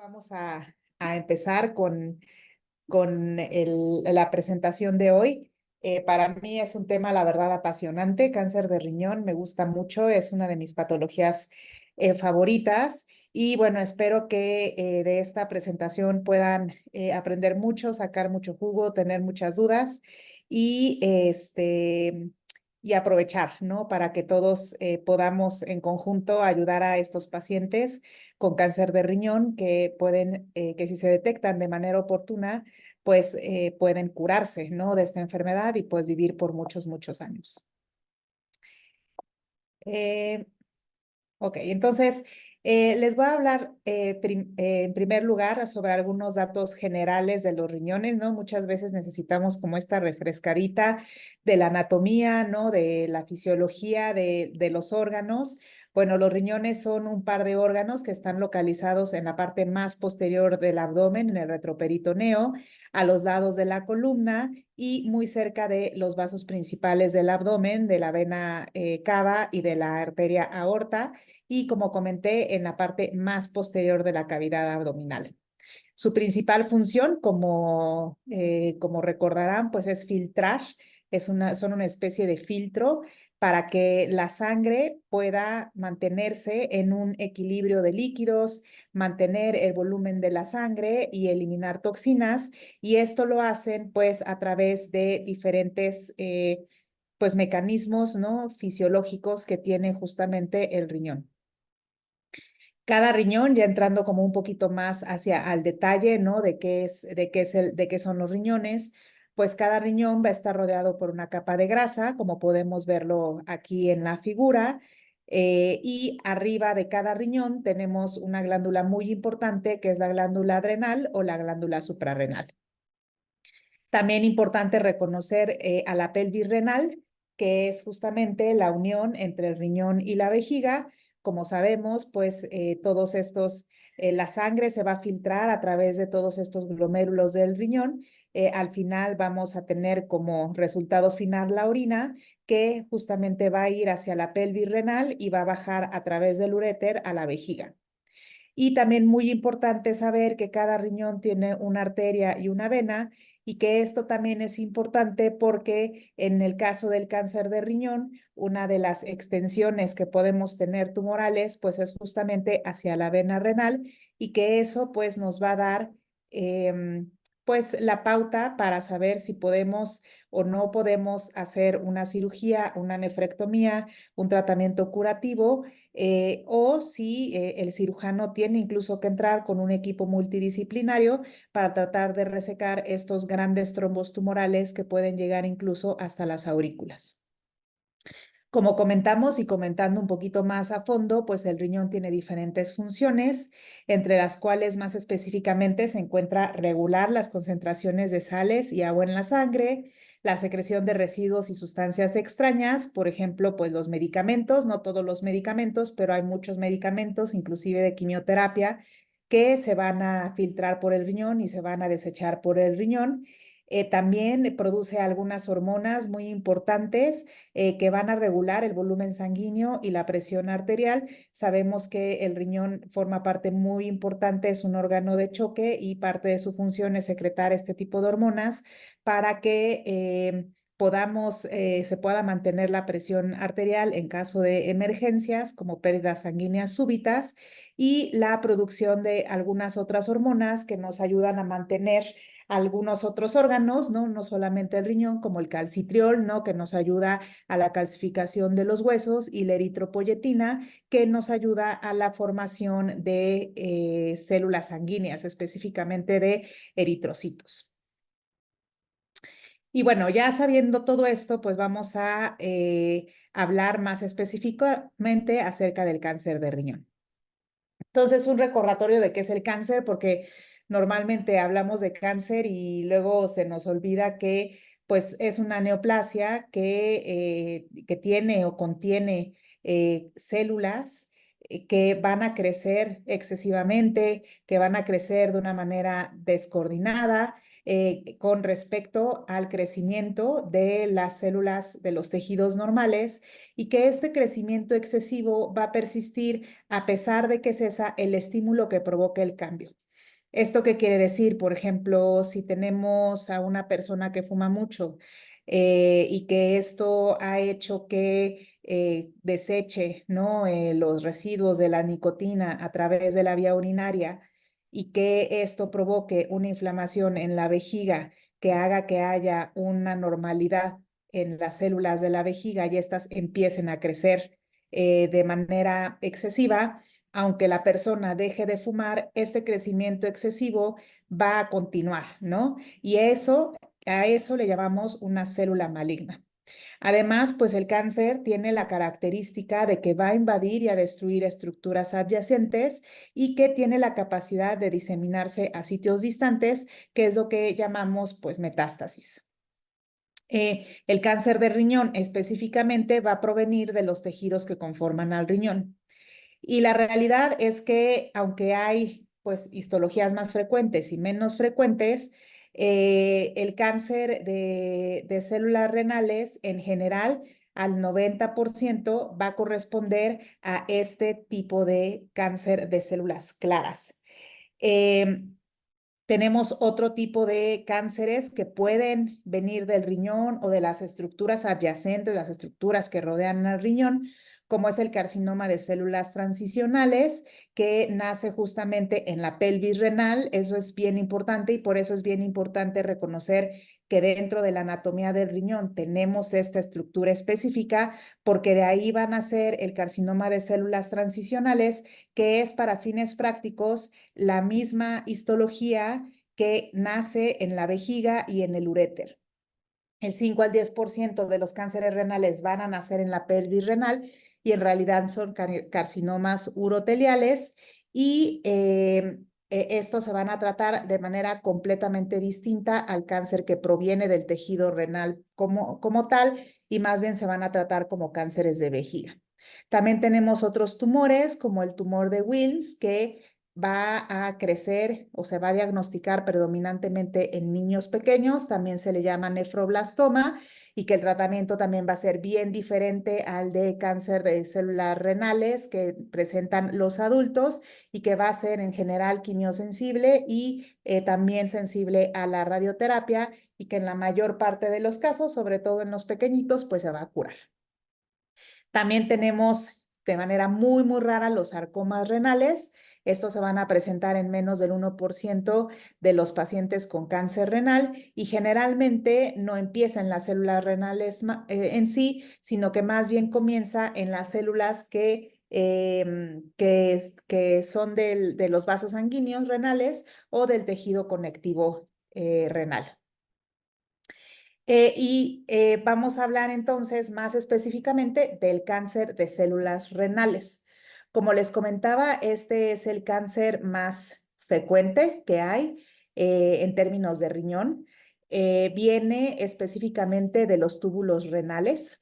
Vamos a empezar con la presentación de hoy. Para mí es un tema, la verdad, apasionante. Cáncer de riñón me gusta mucho, es una de mis patologías favoritas. Y bueno, espero que de esta presentación puedan aprender mucho, sacar mucho jugo, tener muchas dudas y, y aprovechar, ¿no? Para que todos podamos en conjunto ayudar a estos pacientes con cáncer de riñón que pueden, que si se detectan de manera oportuna, pues pueden curarse, ¿no? De esta enfermedad y pues vivir por muchos, muchos años. Eh, ok, entonces les voy a hablar en primer lugar sobre algunos datos generales de los riñones, ¿no? Muchas veces necesitamos como esta refrescadita de la anatomía, ¿no? De la fisiología de los órganos. Bueno, los riñones son un par de órganos que están localizados en la parte más posterior del abdomen, en el retroperitoneo, a los lados de la columna y muy cerca de los vasos principales del abdomen, de la vena cava y de la arteria aorta, y como comenté, en la parte más posterior de la cavidad abdominal. Su principal función, como recordarán, pues es filtrar, son una especie de filtro para que la sangre pueda mantenerse en un equilibrio de líquidos, mantener el volumen de la sangre y eliminar toxinas. Y esto lo hacen pues a través de diferentes pues mecanismos, ¿no? Fisiológicos que tiene justamente el riñón. Cada riñón, ya entrando como un poquito más hacia al detalle, ¿no? De qué son los riñones, pues cada riñón va a estar rodeado por una capa de grasa, como podemos verlo aquí en la figura, y arriba de cada riñón tenemos una glándula muy importante que es la glándula adrenal o la glándula suprarrenal. También importante reconocer a la pelvis renal, que es justamente la unión entre el riñón y la vejiga. Como sabemos, pues la sangre se va a filtrar a través de todos estos glomérulos del riñón. Al final vamos a tener como resultado final la orina, que justamente va a ir hacia la pelvis renal y va a bajar a través del uréter a la vejiga. Y también muy importante saber que cada riñón tiene una arteria y una vena y que esto también es importante porque en el caso del cáncer de riñón, una de las extensiones que podemos tener tumorales pues es justamente hacia la vena renal y que eso pues nos va a dar pues la pauta para saber si podemos o no podemos hacer una cirugía, una nefrectomía, un tratamiento curativo o si el cirujano tiene incluso que entrar con un equipo multidisciplinario para tratar de resecar estos grandes trombos tumorales que pueden llegar incluso hasta las aurículas. Como comentamos y comentando un poquito más a fondo, pues el riñón tiene diferentes funciones, entre las cuales más específicamente se encuentra regular las concentraciones de sales y agua en la sangre, la secreción de residuos y sustancias extrañas, por ejemplo, pues los medicamentos, no todos los medicamentos, pero hay muchos medicamentos, inclusive de quimioterapia, que se van a filtrar por el riñón y se van a desechar por el riñón. También produce algunas hormonas muy importantes que van a regular el volumen sanguíneo y la presión arterial. Sabemos que el riñón forma parte muy importante, es un órgano de choque y parte de su función es secretar este tipo de hormonas para que se pueda mantener la presión arterial en caso de emergencias como pérdidas sanguíneas súbitas y la producción de algunas otras hormonas que nos ayudan a mantener algunos otros órganos, ¿no? No solamente el riñón, como el calcitriol, ¿no? Que nos ayuda a la calcificación de los huesos, y la eritropoyetina, que nos ayuda a la formación de células sanguíneas, específicamente de eritrocitos. Y bueno, ya sabiendo todo esto, pues vamos a hablar más específicamente acerca del cáncer de riñón. Entonces, un recordatorio de qué es el cáncer, porque normalmente hablamos de cáncer y luego se nos olvida que pues es una neoplasia que tiene o contiene células que van a crecer excesivamente, que van a crecer de una manera descoordinada con respecto al crecimiento de las células de los tejidos normales y que este crecimiento excesivo va a persistir a pesar de que cesa el estímulo que provoca el cambio. ¿Esto qué quiere decir? Por ejemplo, si tenemos a una persona que fuma mucho y que esto ha hecho que deseche, ¿no? Los residuos de la nicotina a través de la vía urinaria y que esto provoque una inflamación en la vejiga que haga que haya una normalidad en las células de la vejiga y estas empiecen a crecer de manera excesiva, aunque la persona deje de fumar, este crecimiento excesivo va a continuar, ¿no? Y a eso le llamamos una célula maligna. Además, pues el cáncer tiene la característica de que va a invadir y a destruir estructuras adyacentes y que tiene la capacidad de diseminarse a sitios distantes, que es lo que llamamos pues metástasis. El cáncer de riñón específicamente va a provenir de los tejidos que conforman al riñón. Y la realidad es que aunque hay pues histologías más frecuentes y menos frecuentes, el cáncer de células renales en general al 90% va a corresponder a este tipo de cáncer de células claras. Eh, Tenemos otro tipo de cánceres que pueden venir del riñón o de las estructuras adyacentes, las estructuras que rodean al riñón, como es el carcinoma de células transicionales, que nace justamente en la pelvis renal. Eso es bien importante y por eso es bien importante reconocer que dentro de la anatomía del riñón tenemos esta estructura específica, porque de ahí van a ser el carcinoma de células transicionales, que es para fines prácticos la misma histología que nace en la vejiga y en el uréter. El 5 al 10% de los cánceres renales van a nacer en la pelvis renal y en realidad son carcinomas uroteliales y estos se van a tratar de manera completamente distinta al cáncer que proviene del tejido renal como tal y más bien se van a tratar como cánceres de vejiga. También tenemos otros tumores como el tumor de Wilms que va a crecer o se va a diagnosticar predominantemente en niños pequeños, también se le llama nefroblastoma y que el tratamiento también va a ser bien diferente al de cáncer de células renales que presentan los adultos y que va a ser en general quimiosensible y también sensible a la radioterapia y que en la mayor parte de los casos, sobre todo en los pequeñitos, pues se va a curar. También tenemos de manera muy, muy rara los sarcomas renales. Estos se van a presentar en menos del 1% de los pacientes con cáncer renal y generalmente no empieza en las células renales en sí, sino que más bien comienza en las células que son de los vasos sanguíneos renales o del tejido conectivo renal. Vamos a hablar entonces más específicamente del cáncer de células renales. Como les comentaba, este es el cáncer más frecuente que hay en términos de riñón. Viene específicamente de los túbulos renales.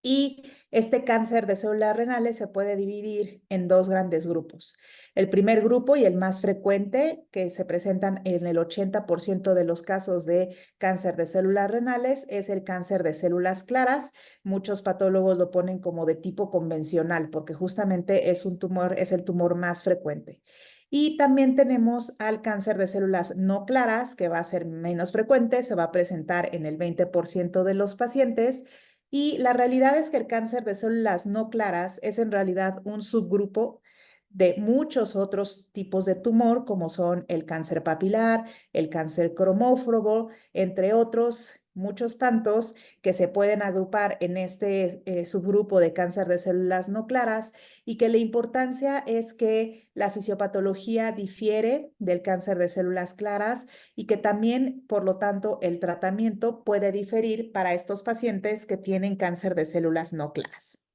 Y este cáncer de células renales se puede dividir en dos grandes grupos. El primer grupo y el más frecuente, que se presentan en el 80% de los casos de cáncer de células renales, es el cáncer de células claras. Muchos patólogos lo ponen como de tipo convencional, porque justamente es un tumor, es el tumor más frecuente. Y también tenemos al cáncer de células no claras, que va a ser menos frecuente, se va a presentar en el 20% de los pacientes y la realidad es que el cáncer de células no claras es en realidad un subgrupo de muchos otros tipos de tumor, como son el cáncer papilar, el cáncer cromófobo, entre otros, muchos tantos que se pueden agrupar en este subgrupo de cáncer de células no claras y que la importancia es que la fisiopatología difiere del cáncer de células claras y que también, por lo tanto, el tratamiento puede diferir para estos pacientes que tienen cáncer de células no claras.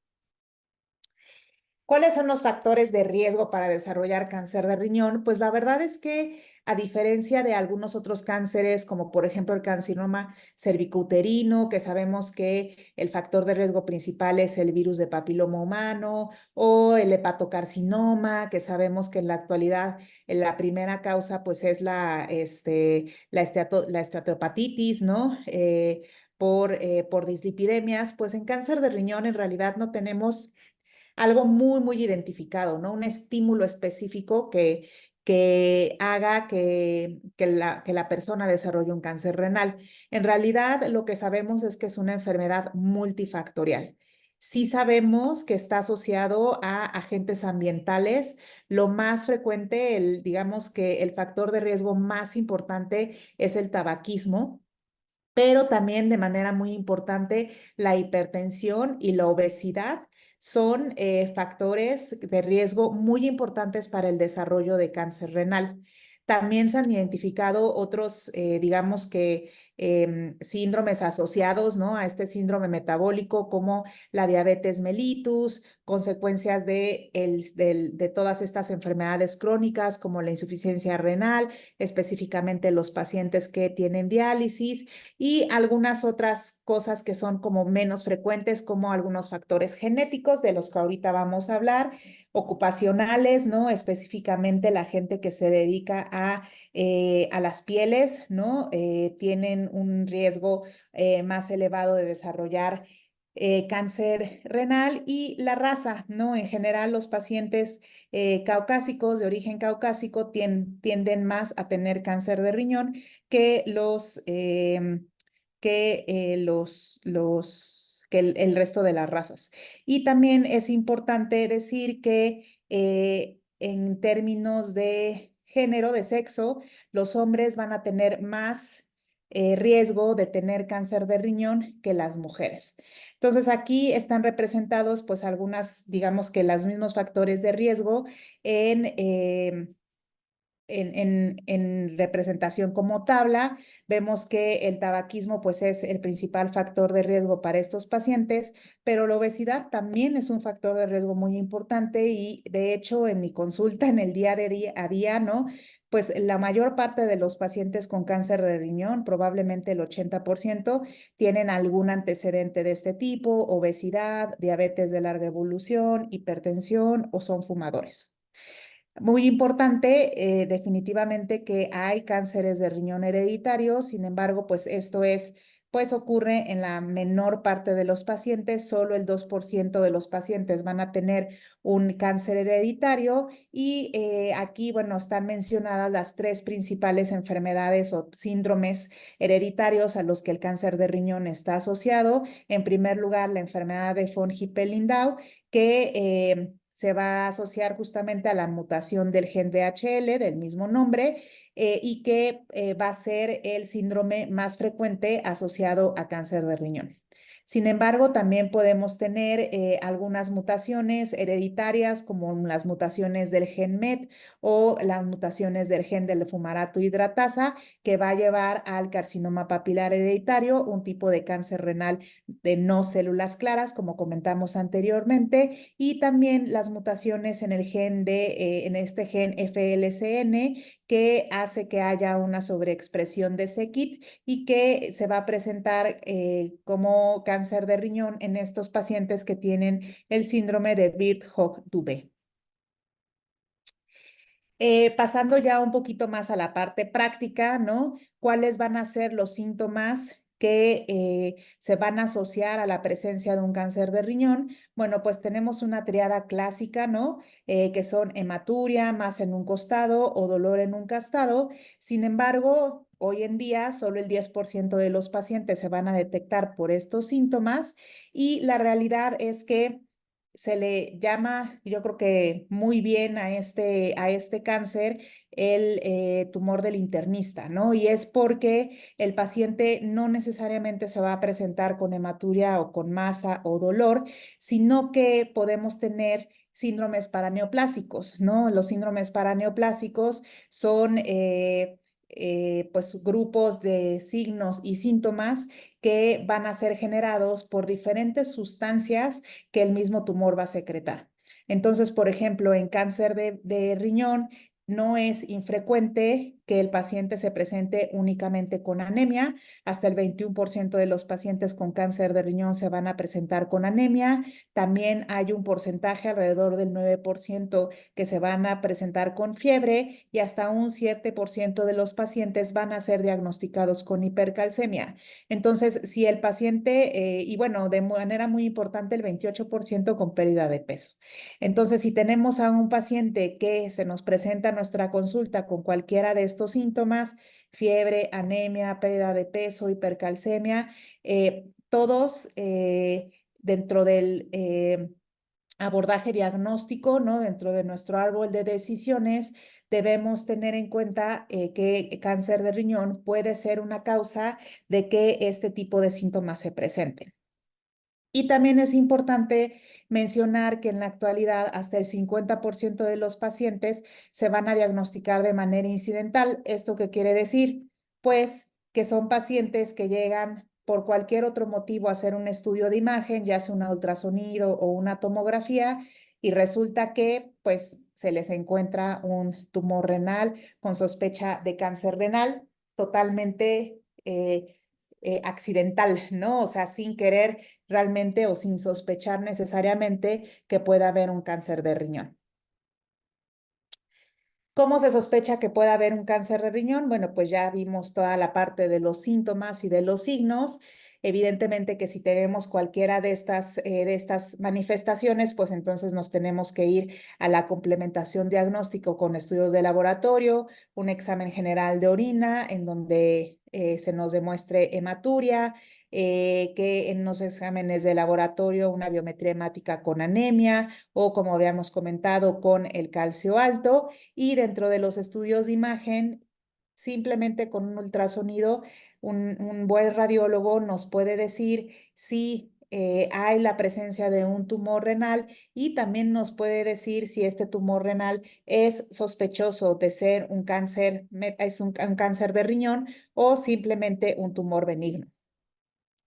¿Cuáles son los factores de riesgo para desarrollar cáncer de riñón? Pues la verdad es que a diferencia de algunos otros cánceres, como por ejemplo el carcinoma cervicouterino, que sabemos que el factor de riesgo principal es el virus de papiloma humano, o el hepatocarcinoma, que sabemos que en la actualidad la primera causa pues es la esteatohepatitis, ¿no? Por dislipidemias, pues en cáncer de riñón en realidad no tenemos algo muy, muy identificado, ¿no? Un estímulo específico que haga que la persona desarrolle un cáncer renal. En realidad, lo que sabemos es que es una enfermedad multifactorial. Sí sabemos que está asociado a agentes ambientales. Lo más frecuente, digamos que el factor de riesgo más importante es el tabaquismo, pero también de manera muy importante la hipertensión y la obesidad son factores de riesgo muy importantes para el desarrollo de cáncer renal. También se han identificado otros, digamos que, síndromes asociados, ¿no?, a este síndrome metabólico, como la diabetes mellitus, consecuencias de todas estas enfermedades crónicas, como la insuficiencia renal, específicamente los pacientes que tienen diálisis, y algunas otras cosas que son como menos frecuentes, como algunos factores genéticos de los que ahorita vamos a hablar, ocupacionales, ¿no? Específicamente la gente que se dedica a las pieles, ¿no? Tienen un riesgo más elevado de desarrollar cáncer renal, y la raza, ¿no? En general, los pacientes caucásicos, de origen caucásico, tienden más a tener cáncer de riñón que el resto de las razas. Y también es importante decir que en términos de género, de sexo, los hombres van a tener más riesgo de tener cáncer de riñón que las mujeres. Entonces aquí están representados pues algunas, digamos que los mismos factores de riesgo en... en representación como tabla. Vemos que el tabaquismo pues es el principal factor de riesgo para estos pacientes, pero la obesidad también es un factor de riesgo muy importante, y de hecho en mi consulta en el día a día, ¿no? Pues la mayor parte de los pacientes con cáncer de riñón, probablemente el 80%, tienen algún antecedente de este tipo: obesidad, diabetes de larga evolución, hipertensión, o son fumadores. Muy importante, definitivamente, que hay cánceres de riñón hereditarios. Sin embargo, pues pues ocurre en la menor parte de los pacientes. Solo el 2% de los pacientes van a tener un cáncer hereditario, y aquí, bueno, están mencionadas las tres principales enfermedades o síndromes hereditarios a los que el cáncer de riñón está asociado. En primer lugar, la enfermedad de von Hippel-Lindau, que se va a asociar justamente a la mutación del gen VHL del mismo nombre, y que va a ser el síndrome más frecuente asociado a cáncer de riñón. Sin embargo, también podemos tener algunas mutaciones hereditarias, como las mutaciones del gen MET o las mutaciones del gen del fumarato hidratasa, que va a llevar al carcinoma papilar hereditario, un tipo de cáncer renal de no células claras, como comentamos anteriormente, y también las mutaciones en el en este gen FLCN, que hace que haya una sobreexpresión de c-KIT, y que se va a presentar como cáncer de riñón en estos pacientes que tienen el síndrome de Birt-Hogg-Dubé. Pasando ya un poquito más a la parte práctica, ¿no? ¿Cuáles van a ser los síntomas que se van a asociar a la presencia de un cáncer de riñón? Bueno, pues tenemos una triada clásica, ¿no? Que son hematuria, más en un costado, o dolor en un costado. Sin embargo, hoy en día solo el 10% de los pacientes se van a detectar por estos síntomas, y la realidad es que se le llama, yo creo que muy bien, a este cáncer, el tumor del internista, ¿no? Y es porque el paciente no necesariamente se va a presentar con hematuria o con masa o dolor, sino que podemos tener síndromes paraneoplásicos, ¿no? Los síndromes paraneoplásicos son pues grupos de signos y síntomas que van a ser generados por diferentes sustancias que el mismo tumor va a secretar. Entonces, por ejemplo, en cáncer de riñón, no es infrecuente que el paciente se presente únicamente con anemia. Hasta el 21% de los pacientes con cáncer de riñón se van a presentar con anemia. También hay un porcentaje, alrededor del 9%, que se van a presentar con fiebre, y hasta un 7% de los pacientes van a ser diagnosticados con hipercalcemia. Entonces, si el paciente, y bueno, de manera muy importante, el 28% con pérdida de peso. Entonces, si tenemos a un paciente que se nos presenta nuestra consulta con cualquiera de estos síntomas, fiebre, anemia, pérdida de peso, hipercalcemia, todos dentro del abordaje diagnóstico, ¿no? Dentro de nuestro árbol de decisiones, debemos tener en cuenta que cáncer de riñón puede ser una causa de que este tipo de síntomas se presenten. Y también es importante mencionar que en la actualidad hasta el 50% de los pacientes se van a diagnosticar de manera incidental. ¿Esto qué quiere decir? Pues que son pacientes que llegan por cualquier otro motivo a hacer un estudio de imagen, ya sea un ultrasonido o una tomografía, y resulta que pues se les encuentra un tumor renal con sospecha de cáncer renal totalmente accidental, ¿no? O sea, sin querer realmente o sin sospechar necesariamente que pueda haber un cáncer de riñón. ¿Cómo se sospecha que pueda haber un cáncer de riñón? Bueno, pues ya vimos toda la parte de los síntomas y de los signos. Evidentemente que si tenemos cualquiera de estas manifestaciones, pues entonces nos tenemos que ir a la complementación diagnóstico con estudios de laboratorio, un examen general de orina en donde se nos demuestre hematuria, que en los exámenes de laboratorio una biometría hemática con anemia o como habíamos comentado con el calcio alto y dentro de los estudios de imagen, simplemente con un ultrasonido, un buen radiólogo nos puede decir si hay la presencia de un tumor renal y también nos puede decir si este tumor renal es sospechoso de ser un cáncer, es un cáncer de riñón o simplemente un tumor benigno.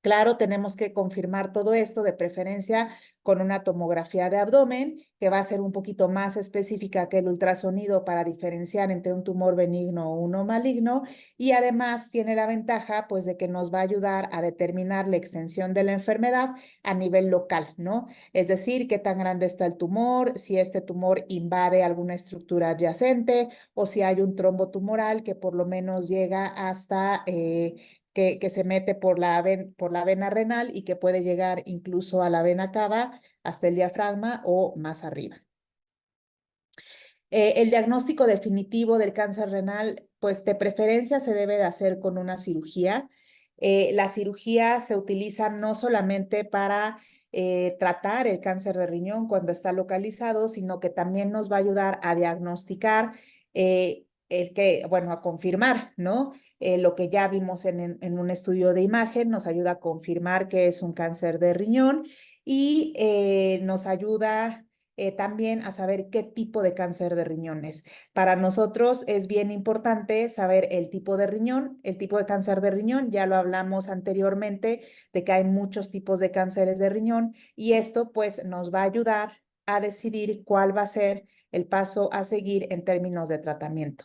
Claro, tenemos que confirmar todo esto, de preferencia con una tomografía de abdomen, que va a ser un poquito más específica que el ultrasonido para diferenciar entre un tumor benigno o uno maligno, y además tiene la ventaja, pues, de que nos va a ayudar a determinar la extensión de la enfermedad a nivel local, ¿no? Es decir, qué tan grande está el tumor, si este tumor invade alguna estructura adyacente o si hay un trombo tumoral que por lo menos llega hasta que se mete por la vena renal y que puede llegar incluso a la vena cava, hasta el diafragma o más arriba. El diagnóstico definitivo del cáncer renal, pues de preferencia se debe de hacer con una cirugía. La cirugía se utiliza no solamente para tratar el cáncer de riñón cuando está localizado, sino que también nos va a ayudar a diagnosticar bueno, a confirmar, ¿no? Lo que ya vimos en un estudio de imagen, nos ayuda a confirmar que es un cáncer de riñón y nos ayuda también a saber qué tipo de cáncer de riñón es. Para nosotros es bien importante saber el tipo de riñón, el tipo de cáncer de riñón. Ya lo hablamos anteriormente de que hay muchos tipos de cánceres de riñón y esto pues nos va a ayudar a decidir cuál va a ser el paso a seguir en términos de tratamiento.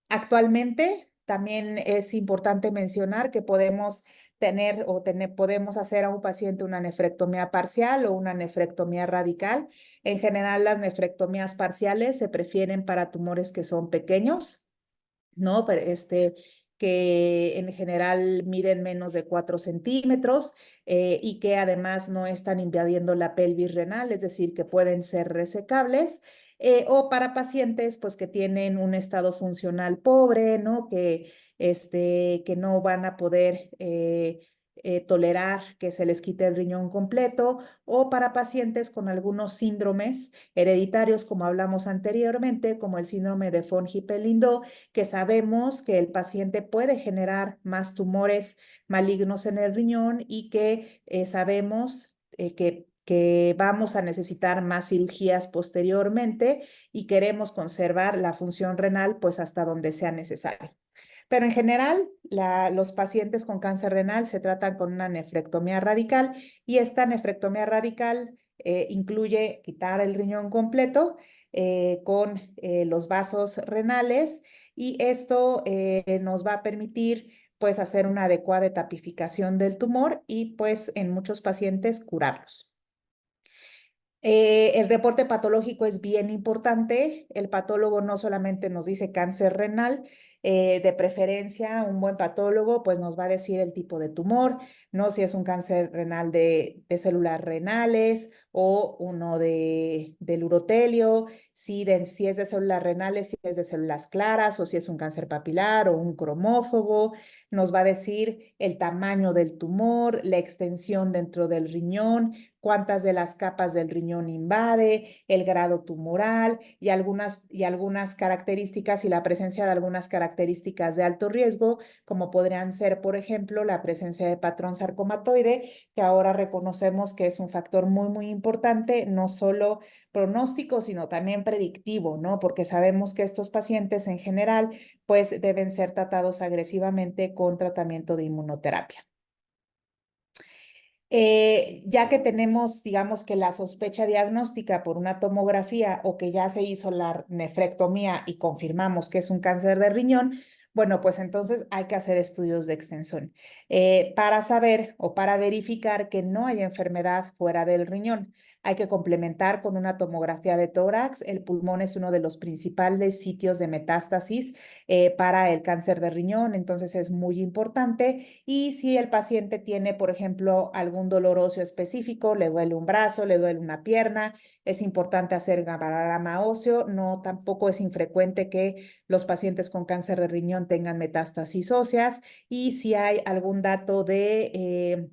Actualmente también es importante mencionar que podemos podemos hacer a un paciente una nefrectomía parcial o una nefrectomía radical. En general, las nefrectomías parciales se prefieren para tumores que son pequeños, ¿no? Pero que en general miden menos de 4 centímetros y que además no están invadiendo la pelvis renal, es decir, que pueden ser resecables. O para pacientes pues que tienen un estado funcional pobre, ¿no? Que no van a poder tolerar que se les quite el riñón completo, o para pacientes con algunos síndromes hereditarios, como hablamos anteriormente, como el síndrome de von Hippel-Lindau, que sabemos que el paciente puede generar más tumores malignos en el riñón y que sabemos que vamos a necesitar más cirugías posteriormente y queremos conservar la función renal pues hasta donde sea necesario. Pero en general, los pacientes con cáncer renal se tratan con una nefrectomía radical y esta nefrectomía radical incluye quitar el riñón completo con los vasos renales y esto nos va a permitir pues hacer una adecuada tapificación del tumor y pues en muchos pacientes curarlos. El reporte patológico es bien importante. El patólogo no solamente nos dice cáncer renal, de preferencia un buen patólogo pues nos va a decir el tipo de tumor, no si es un cáncer renal de células renales o uno del urotelio, si es de células renales, si es de células claras o si es un cáncer papilar o un cromófobo. Nos va a decir el tamaño del tumor, la extensión dentro del riñón, cuántas de las capas del riñón invade, el grado tumoral y algunas características y la presencia de algunas características de alto riesgo, como podrían ser, por ejemplo, la presencia de patrón sarcomatoide, que ahora reconocemos que es un factor muy importante, no solo pronóstico, sino también predictivo, ¿no? Porque sabemos que estos pacientes en general, pues deben ser tratados agresivamente con tratamiento de inmunoterapia. Ya que tenemos, digamos que la sospecha diagnóstica por una tomografía o que ya se hizo la nefrectomía y confirmamos que es un cáncer de riñón, bueno, pues entonces hay que hacer estudios de extensión para saber o para verificar que no hay enfermedad fuera del riñón. Hay que complementar con una tomografía de tórax. El pulmón es uno de los principales sitios de metástasis para el cáncer de riñón, entonces es muy importante. Y si el paciente tiene, por ejemplo, algún dolor óseo específico, le duele un brazo, le duele una pierna, es importante hacer gamma óseo. No, tampoco es infrecuente que los pacientes con cáncer de riñón tengan metástasis óseas. Y si hay algún dato de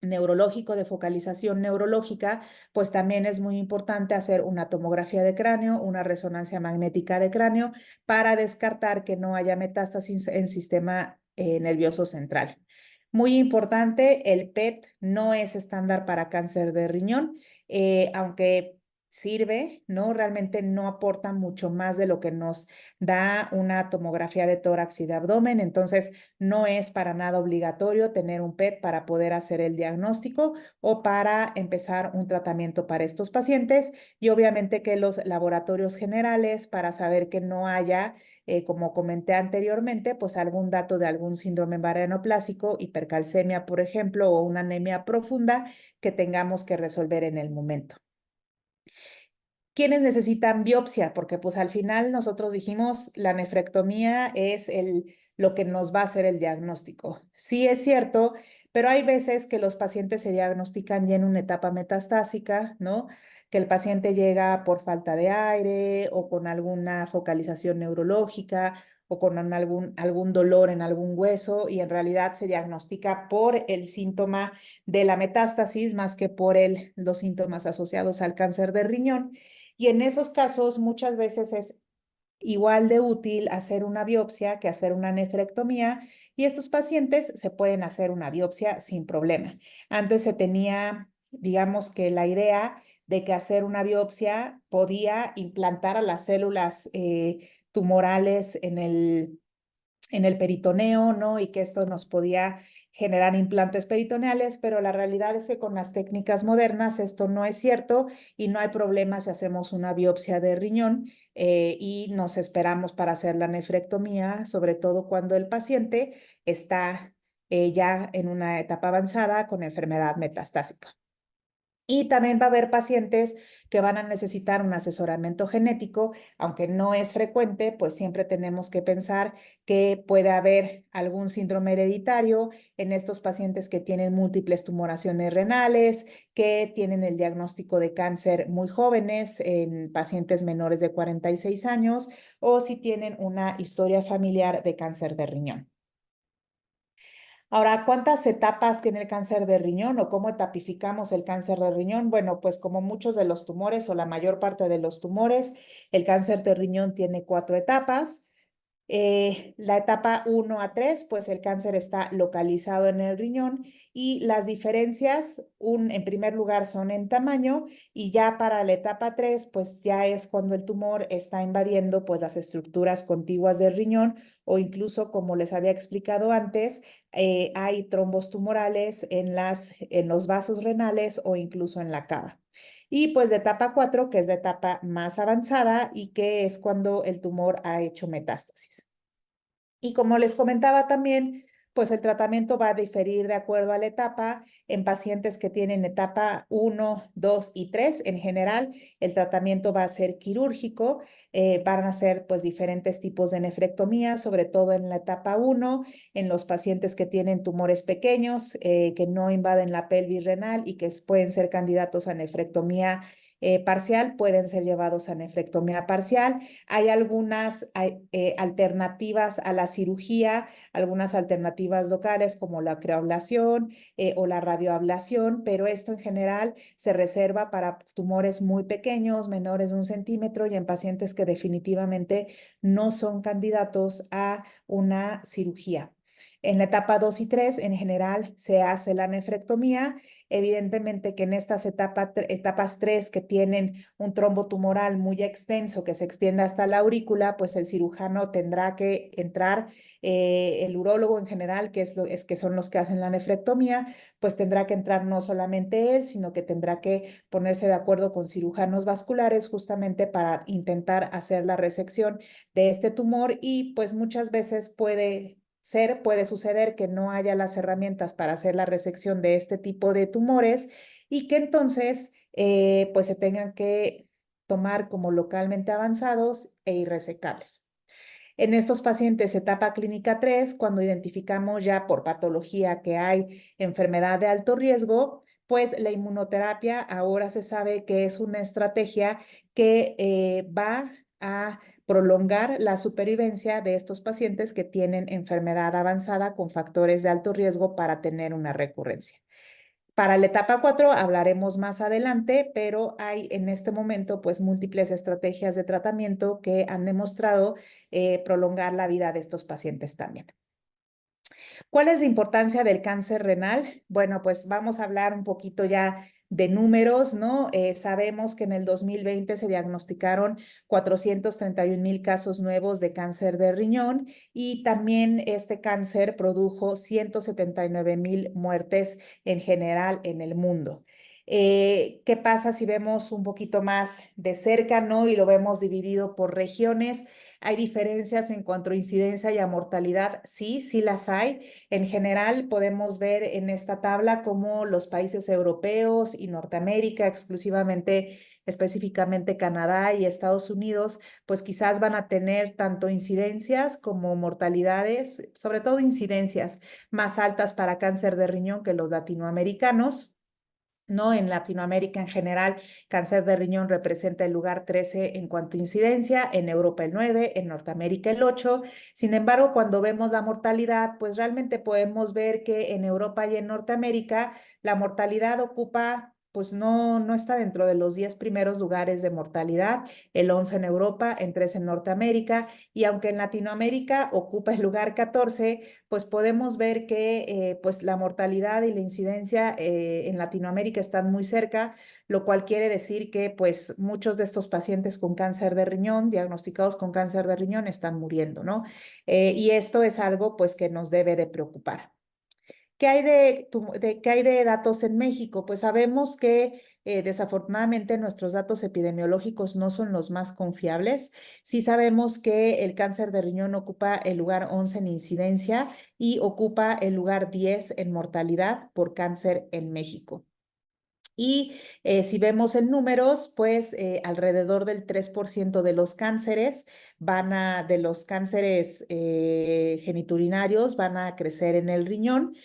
neurológico, de focalización neurológica, pues también es muy importante hacer una tomografía de cráneo, una resonancia magnética de cráneo para descartar que no haya metástasis en sistema nervioso central. Muy importante, el PET no es estándar para cáncer de riñón, aunque sirve, ¿no? Realmente no aporta mucho más de lo que nos da una tomografía de tórax y de abdomen, entonces no es para nada obligatorio tener un PET para poder hacer el diagnóstico o para empezar un tratamiento para estos pacientes, y obviamente que los laboratorios generales para saber que no haya, como comenté anteriormente, pues algún dato de algún síndrome varianoplásico, hipercalcemia, por ejemplo, o una anemia profunda que tengamos que resolver en el momento. ¿Quiénes necesitan biopsia? Porque pues al final nosotros dijimos la nefrectomía es lo que nos va a hacer el diagnóstico. Sí es cierto, pero hay veces que los pacientes se diagnostican ya en una etapa metastásica, ¿no? Que el paciente llega por falta de aire o con alguna focalización neurológica o con algún dolor en algún hueso, y en realidad se diagnostica por el síntoma de la metástasis más que por los síntomas asociados al cáncer de riñón. Y en esos casos muchas veces es igual de útil hacer una biopsia que hacer una nefrectomía, y estos pacientes se pueden hacer una biopsia sin problema. Antes se tenía, digamos que la idea de que hacer una biopsia podía implantar a las células tumorales en el peritoneo, ¿no? Y que esto nos podía generar implantes peritoneales, pero la realidad es que con las técnicas modernas esto no es cierto y no hay problema si hacemos una biopsia de riñón y nos esperamos para hacer la nefrectomía, sobre todo cuando el paciente está ya en una etapa avanzada con enfermedad metastásica. Y también va a haber pacientes que van a necesitar un asesoramiento genético, aunque no es frecuente, pues siempre tenemos que pensar que puede haber algún síndrome hereditario en estos pacientes que tienen múltiples tumoraciones renales, que tienen el diagnóstico de cáncer muy jóvenes, en pacientes menores de 46 años, o si tienen una historia familiar de cáncer de riñón. Ahora, ¿cuántas etapas tiene el cáncer de riñón o cómo etapificamos el cáncer de riñón? Bueno, pues como muchos de los tumores o la mayor parte de los tumores, el cáncer de riñón tiene 4 etapas. La etapa 1 a 3, pues el cáncer está localizado en el riñón, y las diferencias, en primer lugar, son en tamaño, y ya para la etapa 3, pues ya es cuando el tumor está invadiendo pues las estructuras contiguas del riñón, o incluso, como les había explicado antes, hay trombos tumorales en los vasos renales o incluso en la cava. Y pues de etapa 4, que es la etapa más avanzada y que es cuando el tumor ha hecho metástasis. Y como les comentaba también, pues el tratamiento va a diferir de acuerdo a la etapa. En pacientes que tienen etapa 1, 2 y 3, en general, el tratamiento va a ser quirúrgico. Van a ser pues diferentes tipos de nefrectomía, sobre todo en la etapa 1, en los pacientes que tienen tumores pequeños, que no invaden la pelvis renal y que pueden ser candidatos a nefrectomía parcial, pueden ser llevados a nefrectomía parcial. Hay algunas alternativas a la cirugía, algunas alternativas locales como la crioablación o la radioablación, pero esto en general se reserva para tumores muy pequeños, menores de 1 centímetro y en pacientes que definitivamente no son candidatos a una cirugía. En la etapa 2 y 3, en general, se hace la nefrectomía. Evidentemente que en estas etapas 3 que tienen un trombo tumoral muy extenso que se extiende hasta la aurícula, pues el cirujano tendrá que entrar, el urólogo en general, que son los que hacen la nefrectomía, pues tendrá que entrar no solamente él, sino que tendrá que ponerse de acuerdo con cirujanos vasculares justamente para intentar hacer la resección de este tumor y pues muchas veces puede suceder que no haya las herramientas para hacer la resección de este tipo de tumores y que entonces pues se tengan que tomar como localmente avanzados e irresecables. En estos pacientes etapa clínica 3, cuando identificamos ya por patología que hay enfermedad de alto riesgo, pues la inmunoterapia ahora se sabe que es una estrategia que va a prolongar la supervivencia de estos pacientes que tienen enfermedad avanzada con factores de alto riesgo para tener una recurrencia. Para la etapa 4 hablaremos más adelante, pero hay en este momento pues múltiples estrategias de tratamiento que han demostrado prolongar la vida de estos pacientes también. ¿Cuál es la importancia del cáncer renal? Bueno, pues vamos a hablar un poquito ya de números, ¿no? Sabemos que en el 2020 se diagnosticaron 431,000 casos nuevos de cáncer de riñón y también este cáncer produjo 179,000 muertes en general en el mundo. ¿Qué pasa si vemos un poquito más de cerca, ¿no? Y lo vemos dividido por regiones. ¿Hay diferencias en cuanto a incidencia y a mortalidad? Sí, sí las hay. En general, podemos ver en esta tabla cómo los países europeos y Norteamérica, específicamente Canadá y Estados Unidos, pues quizás van a tener tanto incidencias como mortalidades, sobre todo incidencias más altas para cáncer de riñón que los latinoamericanos. ¿No? En Latinoamérica en general, cáncer de riñón representa el lugar 13 en cuanto a incidencia, en Europa el 9, en Norteamérica el 8. Sin embargo, cuando vemos la mortalidad, pues realmente podemos ver que en Europa y en Norteamérica la mortalidad ocupa, pues no está dentro de los 10 primeros lugares de mortalidad, el 11 en Europa, en 3 en Norteamérica, y aunque en Latinoamérica ocupa el lugar 14, pues podemos ver que pues la mortalidad y la incidencia en Latinoamérica están muy cerca, lo cual quiere decir que pues muchos de estos pacientes con cáncer de riñón, diagnosticados con cáncer de riñón, están muriendo, ¿no? Y esto es algo pues que nos debe de preocupar. ¿Qué hay de datos en México? Pues sabemos que desafortunadamente nuestros datos epidemiológicos no son los más confiables. Sí sabemos que el cáncer de riñón ocupa el lugar 11 en incidencia y ocupa el lugar 10 en mortalidad por cáncer en México. Y si vemos en números, pues alrededor del 3% de los cánceres de los cánceres geniturinarios van a crecer en el riñón.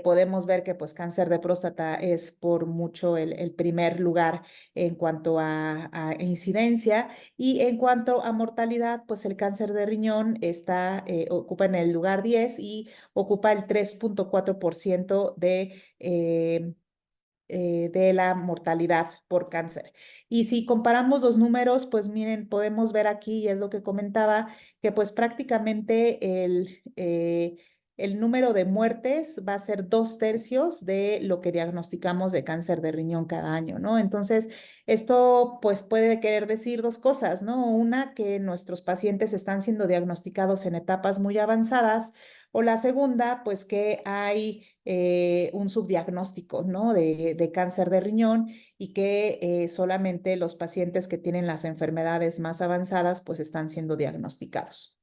Podemos ver que pues cáncer de próstata es por mucho el primer lugar en cuanto a incidencia y en cuanto a mortalidad, pues el cáncer de riñón ocupa en el lugar 10 y ocupa el 3,4% de la mortalidad por cáncer. Y si comparamos los números, pues miren, podemos ver aquí, y es lo que comentaba, que pues prácticamente el número de muertes va a ser 2/3 de lo que diagnosticamos de cáncer de riñón cada año, ¿no? Entonces, esto pues puede querer decir dos cosas, ¿no? Una, que nuestros pacientes están siendo diagnosticados en etapas muy avanzadas, o la segunda, pues que hay un subdiagnóstico, ¿no? de cáncer de riñón y que solamente los pacientes que tienen las enfermedades más avanzadas, pues están siendo diagnosticados.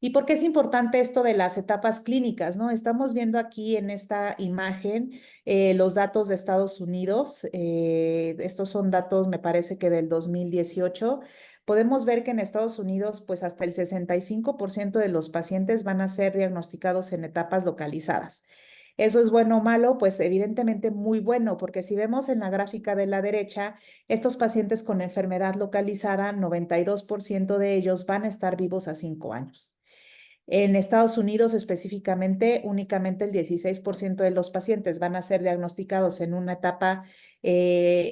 ¿Y por qué es importante esto de las etapas clínicas, no? Estamos viendo aquí en esta imagen los datos de Estados Unidos. Estos son datos, me parece que del 2018. Podemos ver que en Estados Unidos, pues hasta el 65% de los pacientes van a ser diagnosticados en etapas localizadas. ¿Eso es bueno o malo? Pues evidentemente muy bueno, porque si vemos en la gráfica de la derecha, estos pacientes con enfermedad localizada, 92% de ellos van a estar vivos a 5 años. En Estados Unidos específicamente, únicamente el 16% de los pacientes van a ser diagnosticados en una etapa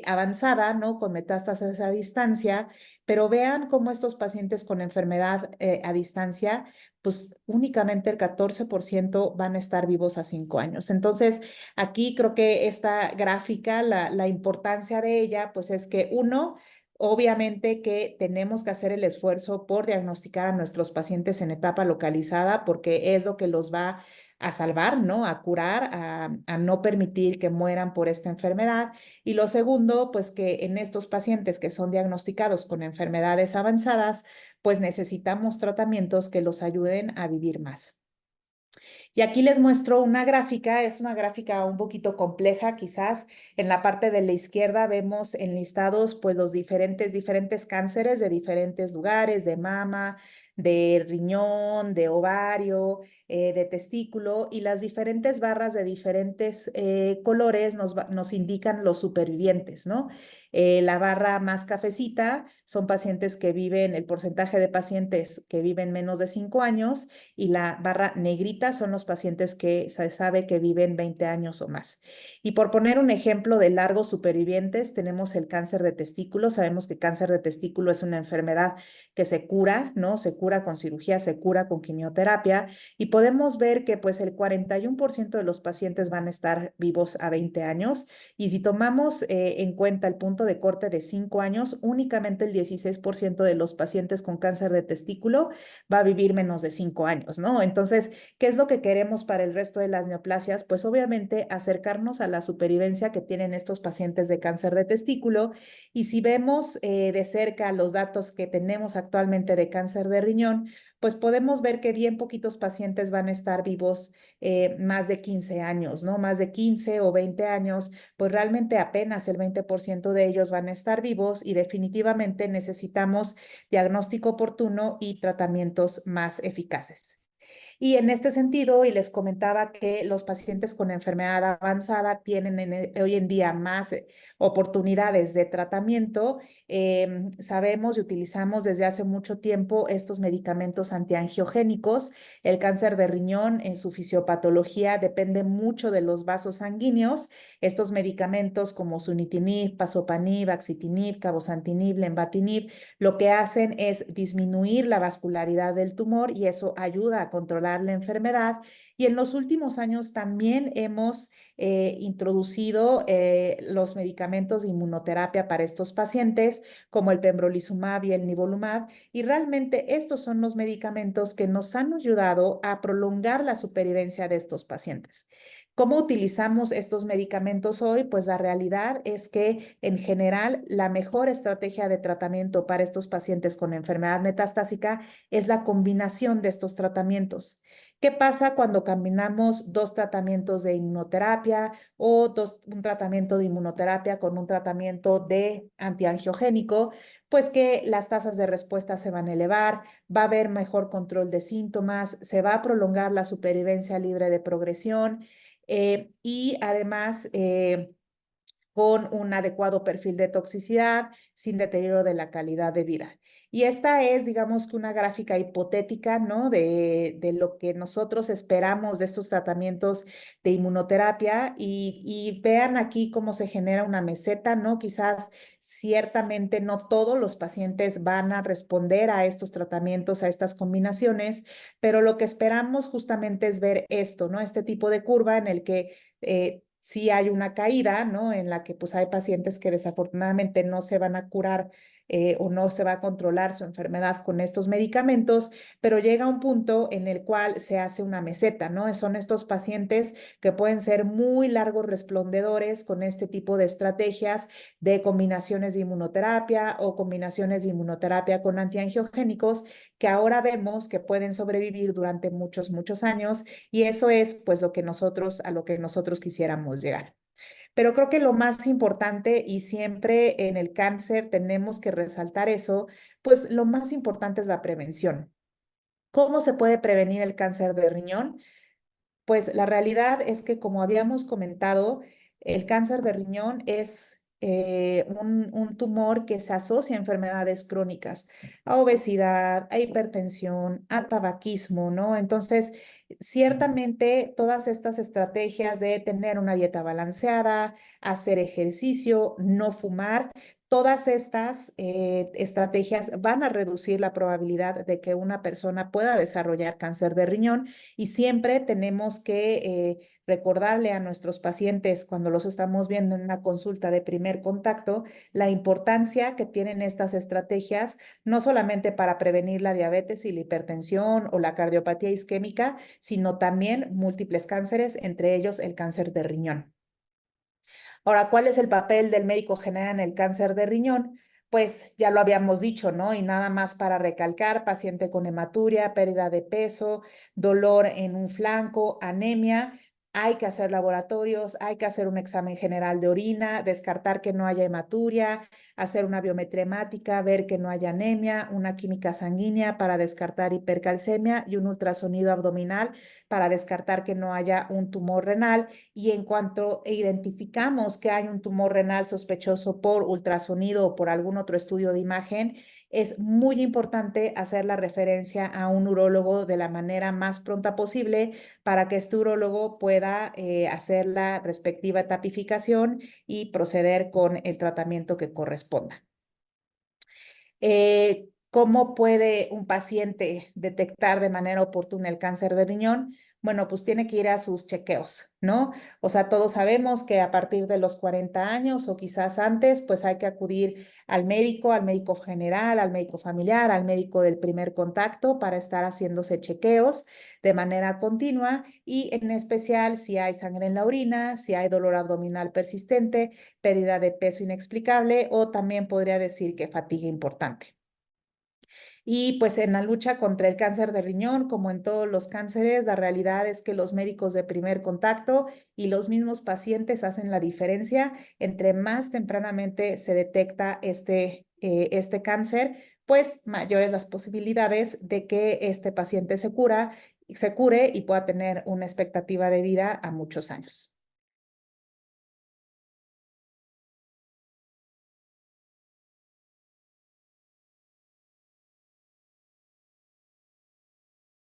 avanzada, ¿no? Con metástasis a distancia, pero vean cómo estos pacientes con enfermedad a distancia, pues únicamente el 14% van a estar vivos a 5 años. Entonces, aquí creo que esta gráfica, la importancia de ella, pues es que uno, obviamente que tenemos que hacer el esfuerzo por diagnosticar a nuestros pacientes en etapa localizada porque es lo que los va a salvar, ¿no? A curar, a no permitir que mueran por esta enfermedad. Y lo segundo, pues que en estos pacientes que son diagnosticados con enfermedades avanzadas, pues necesitamos tratamientos que los ayuden a vivir más. Y aquí les muestro una gráfica, es una gráfica un poquito compleja, quizás en la parte de la izquierda vemos enlistados pues los diferentes cánceres de diferentes lugares, de mama, de riñón, de ovario, de testículo, y las diferentes barras de diferentes colores nos indican los supervivientes, ¿no? La barra más cafecita son pacientes que viven, el porcentaje de pacientes que viven menos de 5 años, y la barra negrita son los pacientes que se sabe que viven 20 años o más. Y por poner un ejemplo de largos supervivientes, tenemos el cáncer de testículo. Sabemos que cáncer de testículo es una enfermedad que se cura, ¿no? Se cura con cirugía, se cura con quimioterapia, y podemos ver que pues el 41% de los pacientes van a estar vivos a 20 años, y si tomamos en cuenta el punto de corte de 5 años, únicamente el 16% de los pacientes con cáncer de testículo va a vivir menos de 5 años, ¿no? Entonces, ¿qué es lo que queremos para el resto de las neoplasias? Pues obviamente acercarnos a la supervivencia que tienen estos pacientes de cáncer de testículo, y si vemos de cerca los datos que tenemos actualmente de cáncer de riñón, pues podemos ver que bien poquitos pacientes van a estar vivos más de 15 años, ¿no? Más de 15 o 20 años, pues realmente apenas el 20% de ellos van a estar vivos, y definitivamente necesitamos diagnóstico oportuno y tratamientos más eficaces. Y en este sentido, y les comentaba que los pacientes con enfermedad avanzada tienen hoy en día más oportunidades de tratamiento. Sabemos y utilizamos desde hace mucho tiempo estos medicamentos antiangiogénicos. El cáncer de riñón en su fisiopatología depende mucho de los vasos sanguíneos. Estos medicamentos como sunitinib, pazopanib, axitinib, cabozantinib, lenvatinib, lo que hacen es disminuir la vascularidad del tumor, y eso ayuda a controlar la enfermedad. Y en los últimos años también hemos introducido los medicamentos de inmunoterapia para estos pacientes, como el pembrolizumab y el nivolumab, y realmente estos son los medicamentos que nos han ayudado a prolongar la supervivencia de estos pacientes. ¿Cómo utilizamos estos medicamentos hoy? Pues la realidad es que en general la mejor estrategia de tratamiento para estos pacientes con enfermedad metastásica es la combinación de estos tratamientos. ¿Qué pasa cuando combinamos dos tratamientos de inmunoterapia o un tratamiento de inmunoterapia con un tratamiento de antiangiogénico? Pues que las tasas de respuesta se van a elevar, va a haber mejor control de síntomas, se va a prolongar la supervivencia libre de progresión, y además con un adecuado perfil de toxicidad, sin deterioro de la calidad de vida. Y esta es, digamos, que una gráfica hipotética, ¿no? De lo que nosotros esperamos de estos tratamientos de inmunoterapia, y vean aquí cómo se genera una meseta, ¿no? Quizás ciertamente no todos los pacientes van a responder a estos tratamientos, a estas combinaciones, pero lo que esperamos justamente es ver esto, ¿no? Este tipo de curva en el que sí hay una caída, ¿no? En la que pues hay pacientes que desafortunadamente no se van a curar o no se va a controlar su enfermedad con estos medicamentos, pero llega un punto en el cual se hace una meseta, ¿no? Son estos pacientes que pueden ser muy largos respondedores con este tipo de estrategias de combinaciones de inmunoterapia o combinaciones de inmunoterapia con antiangiogénicos que ahora vemos que pueden sobrevivir durante muchos, muchos años y eso es pues a lo que nosotros quisiéramos llegar. Pero creo que lo más importante, y siempre en el cáncer tenemos que resaltar eso, pues lo más importante es la prevención. ¿Cómo se puede prevenir el cáncer de riñón? Pues la realidad es que, como habíamos comentado, el cáncer de riñón es un tumor que se asocia a enfermedades crónicas, a obesidad, a hipertensión, a tabaquismo, ¿no? Entonces, ciertamente todas estas estrategias de tener una dieta balanceada, hacer ejercicio, no fumar, todas estas estrategias van a reducir la probabilidad de que una persona pueda desarrollar cáncer de riñón y siempre tenemos que recordarle a nuestros pacientes cuando los estamos viendo en una consulta de primer contacto la importancia que tienen estas estrategias, no solamente para prevenir la diabetes y la hipertensión o la cardiopatía isquémica, sino también múltiples cánceres, entre ellos el cáncer de riñón. Ahora, ¿cuál es el papel del médico general en el cáncer de riñón? Pues ya lo habíamos dicho, ¿no? Y nada más para recalcar, paciente con hematuria, pérdida de peso, dolor en un flanco, anemia, hay que hacer laboratorios, hay que hacer un examen general de orina, descartar que no haya hematuria, hacer una biometría hemática, ver que no haya anemia, una química sanguínea para descartar hipercalcemia y un ultrasonido abdominal para descartar que no haya un tumor renal y en cuanto identificamos que hay un tumor renal sospechoso por ultrasonido o por algún otro estudio de imagen, es muy importante hacer la referencia a un urólogo de la manera más pronta posible para que este urólogo pueda hacer la respectiva tapificación y proceder con el tratamiento que corresponda. ¿Cómo puede un paciente detectar de manera oportuna el cáncer de riñón? Bueno, pues tiene que ir a sus chequeos, ¿no? O sea, todos sabemos que a partir de los 40 años o quizás antes, pues hay que acudir al médico general, al médico familiar, al médico del primer contacto para estar haciéndose chequeos de manera continua y en especial si hay sangre en la orina, si hay dolor abdominal persistente, pérdida de peso inexplicable o también podría decir que fatiga importante. Y pues en la lucha contra el cáncer de riñón, como en todos los cánceres, la realidad es que los médicos de primer contacto y los mismos pacientes hacen la diferencia. Entre más tempranamente se detecta este cáncer, pues mayores las posibilidades de que este paciente se cure y pueda tener una expectativa de vida a muchos años.